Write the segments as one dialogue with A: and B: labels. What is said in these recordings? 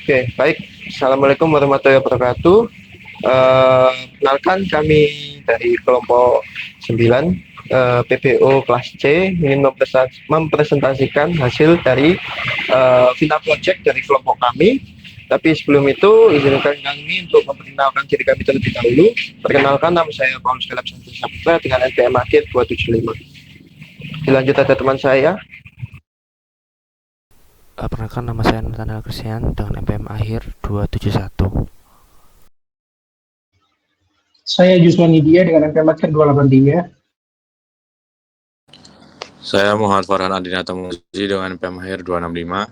A: Oke, baik. Assalamualaikum warahmatullahi wabarakatuh. Kenalkan kami dari kelompok 9 PPO kelas C ingin mempresentasikan hasil dari final project dari kelompok kami. Tapi sebelum itu izinkan kami untuk memperkenalkan diri kami terlebih dahulu. Perkenalkan, nama saya Paulus Caleb Santos Saputra dengan NPM akhir 275. Dilanjut ada teman saya.
B: Perkenalkan, nama saya Nathaniel Christian dengan MPM akhir 271.
C: Saya Jusman Nidia dengan MPM akhir 283.
D: Saya Muhammad Farhan Adinata Muzi dengan MPM akhir 265.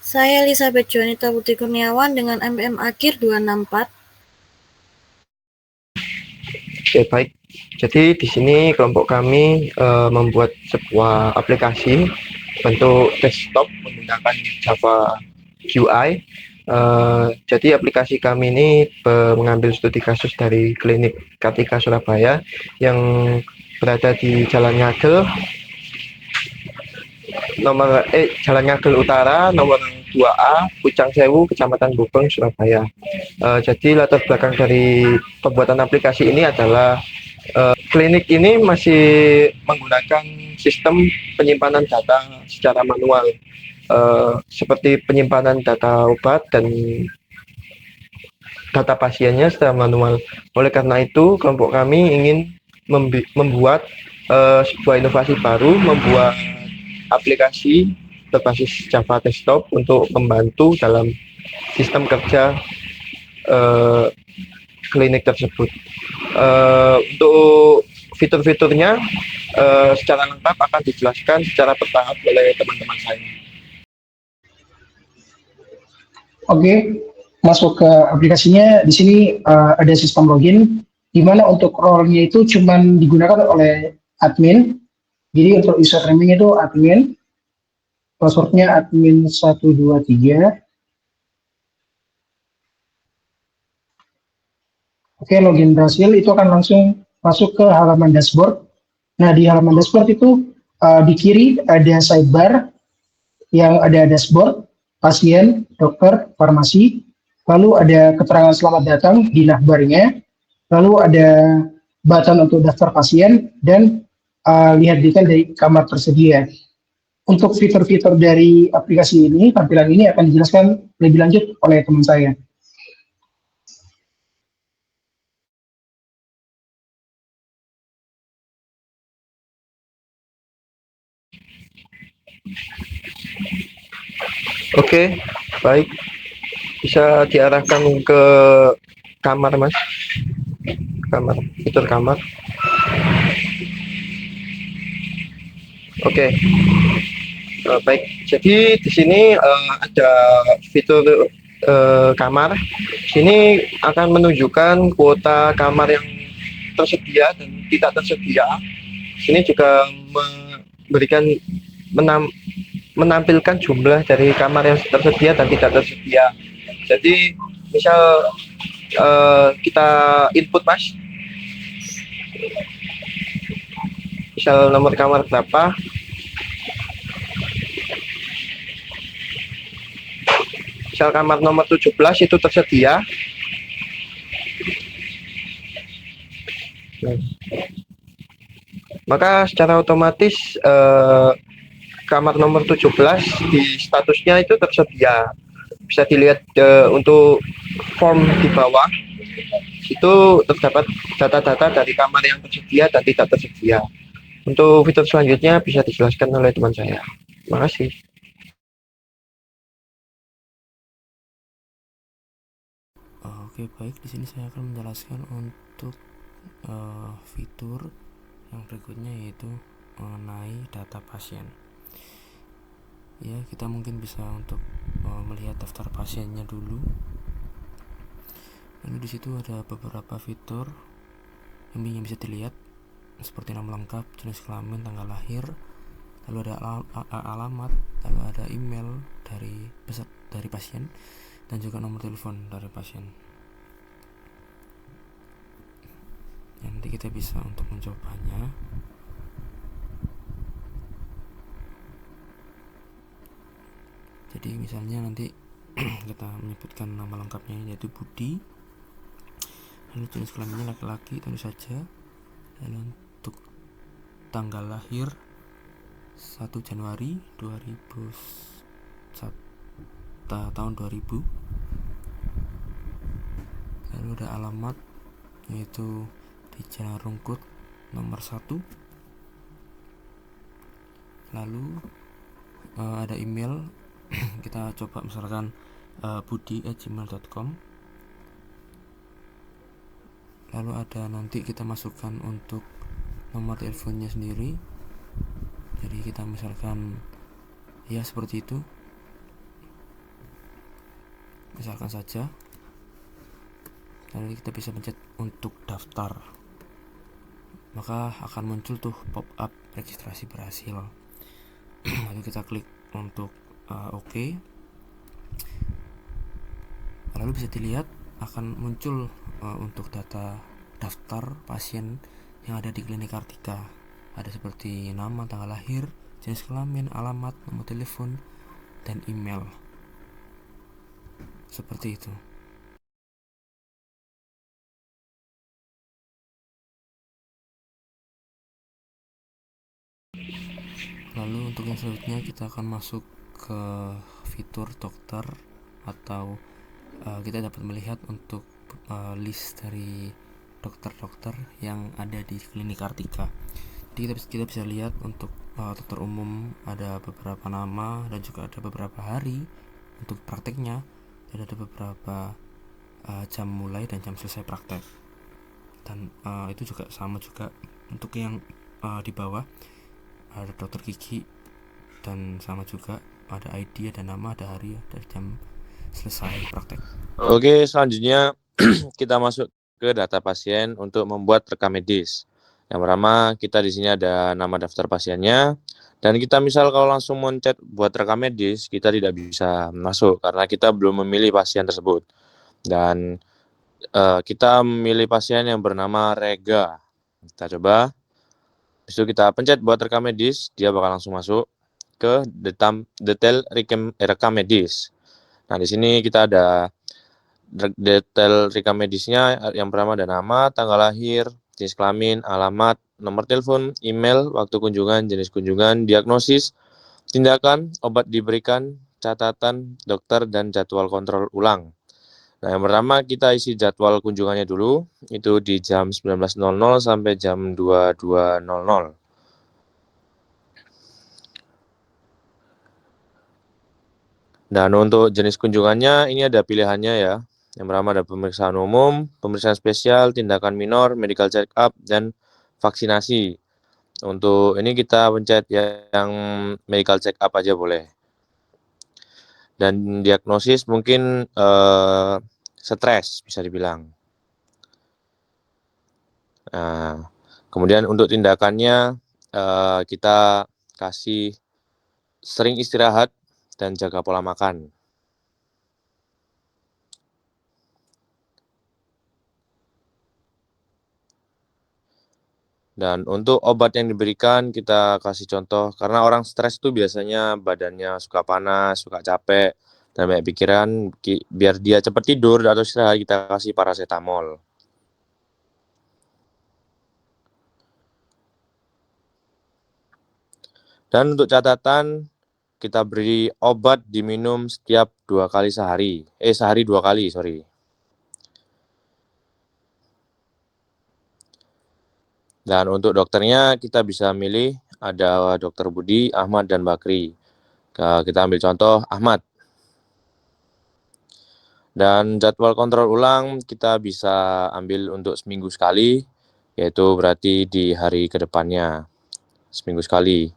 E: Saya Elizabeth Jonita Putri Kurniawan dengan MPM akhir 264.
A: Oke, baik. Jadi di sini kelompok kami membuat sebuah aplikasi bentuk desktop menggunakan Java UI. Jadi aplikasi kami ini mengambil studi kasus dari klinik Kartika Surabaya yang berada di Jalan Ngagel, Jalan Ngagel Utara, nomor 2A, Pucang Sewu, Kecamatan Gubeng, Surabaya. Jadi latar belakang dari pembuatan aplikasi ini adalah klinik ini masih menggunakan sistem penyimpanan data secara manual, seperti penyimpanan data obat dan data pasiennya secara manual. Oleh karena itu, kelompok kami ingin membuat sebuah inovasi baru, membuat aplikasi berbasis Java Desktop untuk membantu dalam sistem kerja klinik tersebut. Untuk fitur-fiturnya secara lengkap akan dijelaskan secara bertahap oleh teman-teman saya.
C: Oke, masuk ke aplikasinya. Di sini ada sistem login, di mana untuk role-nya itu cuma digunakan oleh admin. Jadi untuk username-nya itu admin, password-nya admin 123. Oke, login berhasil, itu akan langsung masuk ke halaman dashboard. Nah, di halaman dashboard itu di kiri ada sidebar yang ada dashboard, pasien, dokter, farmasi, lalu ada keterangan selamat datang di navbarnya, lalu ada button untuk daftar pasien, dan lihat detail dari kamar tersedia. Untuk fitur-fitur dari aplikasi ini, tampilan ini akan dijelaskan lebih lanjut oleh teman saya.
A: Oke, baik. Bisa diarahkan ke kamar, Mas. Kamar, fitur kamar. Oke. Baik. Jadi di sini ada fitur kamar. Sini akan menunjukkan kuota kamar yang tersedia dan tidak tersedia. Sini juga memberikan menampilkan jumlah dari kamar yang tersedia dan tidak tersedia. Jadi misal kita input, Mas, misal nomor kamar berapa, misal kamar nomor 17 itu tersedia. Maka secara otomatis kamar nomor 17 di statusnya itu tersedia. Bisa dilihat untuk form di bawah itu terdapat data-data dari kamar yang tersedia dan tidak tersedia. Untuk fitur selanjutnya bisa dijelaskan oleh teman saya. Terima kasih.
B: Oke, baik. Di sini saya akan menjelaskan untuk fitur yang berikutnya, yaitu mengenai data pasien. Ya, kita mungkin bisa untuk melihat daftar pasiennya dulu. Lalu di situ ada beberapa fitur yang bisa dilihat, seperti nama lengkap, jenis kelamin, tanggal lahir, lalu ada alamat, lalu ada email dari pasien, dan juga nomor telepon dari pasien. Nanti kita bisa untuk mencobanya. Jadi misalnya nanti kita menyebutkan nama lengkapnya yaitu Budi, lalu jenis kelaminnya laki-laki tentu saja, lalu untuk tanggal lahir 1 Januari 2001, tahun 2000, lalu ada alamat yaitu di Jalan Rungkut nomor 1, lalu ada email kita coba misalkan budi@gmail.com, lalu ada nanti kita masukkan untuk nomor teleponnya sendiri, jadi kita misalkan ya seperti itu, misalkan saja, lalu kita bisa pencet untuk daftar, maka akan muncul tuh pop up registrasi berhasil. Lalu kita klik untuk OK, lalu bisa dilihat akan muncul untuk data daftar pasien yang ada di Klinik Kartika, ada seperti nama, tanggal lahir, jenis kelamin, alamat, nomor telepon, dan email, seperti itu. Lalu untuk yang selanjutnya kita akan masuk ke fitur dokter, atau kita dapat melihat untuk list dari dokter-dokter yang ada di Klinik Kartika. Jadi kita bisa lihat untuk dokter umum ada beberapa nama dan juga ada beberapa hari untuk prakteknya, dan ada beberapa jam mulai dan jam selesai praktek. Dan itu juga sama juga untuk yang di bawah ada dokter gigi, dan sama juga ada ID, ada nama, ada hari, ada jam selesai praktek.
D: Oke, selanjutnya kita masuk ke data pasien untuk membuat rekam medis. Yang pertama, kita di sini ada nama daftar pasiennya, dan kita misal kalau langsung mencet buat rekam medis, kita tidak bisa masuk karena kita belum memilih pasien tersebut. Dan kita memilih pasien yang bernama Rega. Kita coba. Habis itu kita pencet buat rekam medis, dia bakal langsung masuk ke detail rekam medis. Nah, di sini kita ada detail rekam medisnya. Yang pertama ada nama, tanggal lahir, jenis kelamin, alamat, nomor telepon, email, waktu kunjungan, jenis kunjungan, diagnosis, tindakan, obat diberikan, catatan dokter, dan jadwal kontrol ulang. Nah, yang pertama kita isi jadwal kunjungannya dulu, itu di jam 19.00 sampai jam 22.00. Dan untuk jenis kunjungannya ini ada pilihannya ya. Yang pertama ada pemeriksaan umum, pemeriksaan spesial, tindakan minor, medical check up, dan vaksinasi. Untuk ini kita pencet yang medical check up aja boleh. Dan diagnosis mungkin stres bisa dibilang. Nah, kemudian untuk tindakannya kita kasih sering istirahat dan jaga pola makan. Dan untuk obat yang diberikan kita kasih contoh, karena orang stres itu biasanya badannya suka panas, suka capek, dan banyak pikiran, biar dia cepat tidur atau istirahat kita kasih paracetamol. Dan untuk catatan, kita beri obat diminum setiap sehari 2 kali, sorry. Dan untuk dokternya kita bisa milih ada Dokter Budi, Ahmad, dan Bakri. Kita ambil contoh Ahmad. Dan jadwal kontrol ulang kita bisa ambil untuk seminggu sekali, yaitu berarti di hari kedepannya, seminggu sekali.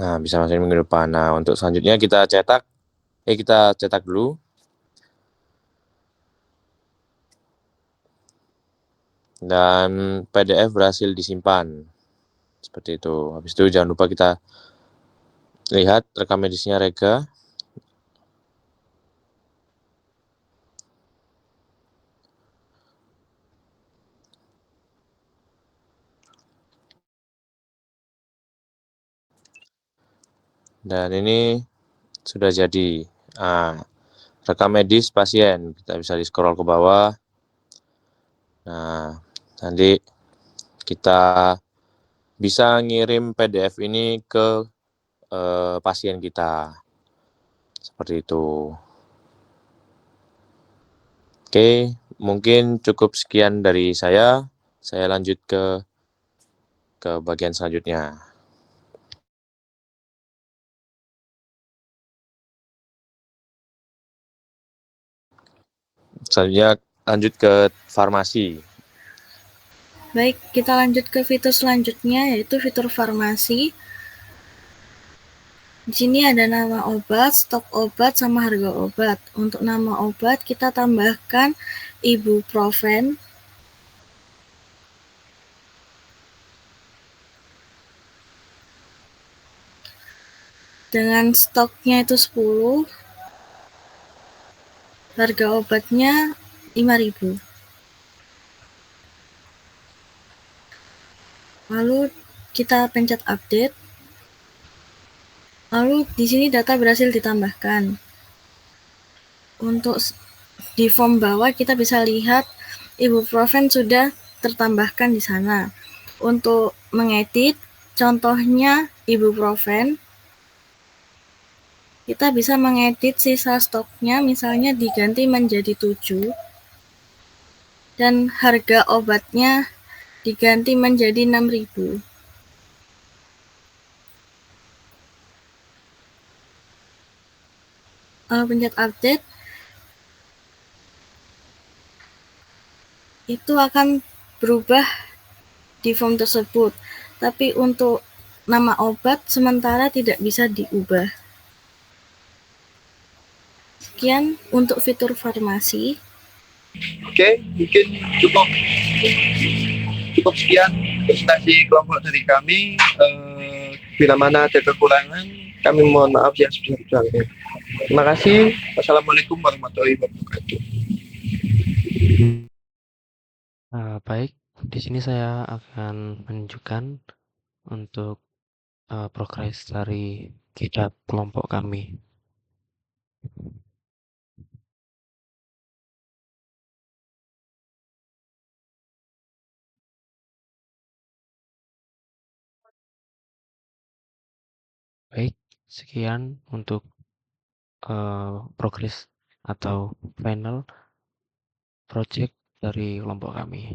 D: Nah, bisa masuk minggu depan. Nah, untuk selanjutnya kita cetak dulu. Dan PDF berhasil disimpan. Seperti itu. Habis itu jangan lupa kita lihat rekam medisnya Rega. Dan ini sudah jadi. Nah, rekam medis pasien, kita bisa di-scroll ke bawah. Nah, nanti kita bisa ngirim PDF ini ke pasien kita. Seperti itu. Oke, mungkin cukup sekian dari saya. Saya lanjut ke bagian selanjutnya. Selanjutnya lanjut ke farmasi.
E: Baik, kita lanjut ke fitur selanjutnya, yaitu fitur farmasi. Di sini ada nama obat, stok obat, sama harga obat. Untuk nama obat, kita tambahkan ibuprofen. Dengan stoknya itu 10, harga obatnya 5.000. Lalu kita pencet update. Lalu di sini data berhasil ditambahkan. Untuk di form bawah kita bisa lihat ibuprofen sudah tertambahkan di sana. Untuk mengedit, contohnya ibuprofen, kita bisa mengedit sisa stoknya, misalnya diganti menjadi 7, dan harga obatnya diganti menjadi 6.000. Pencet update, itu akan berubah di form tersebut, tapi untuk nama obat sementara tidak bisa diubah. Sekian untuk fitur farmasi.
A: Oke, mungkin cukup sekian presentasi kelompok dari kami. Bila mana ada kekurangan, kami mohon maaf yang sebesar-besarnya. Terima kasih. Wassalamualaikum warahmatullahi wabarakatuh.
B: Baik, di sini saya akan menunjukkan untuk progres dari kitab kelompok kami. Baik, sekian untuk progres atau final project dari kelompok kami.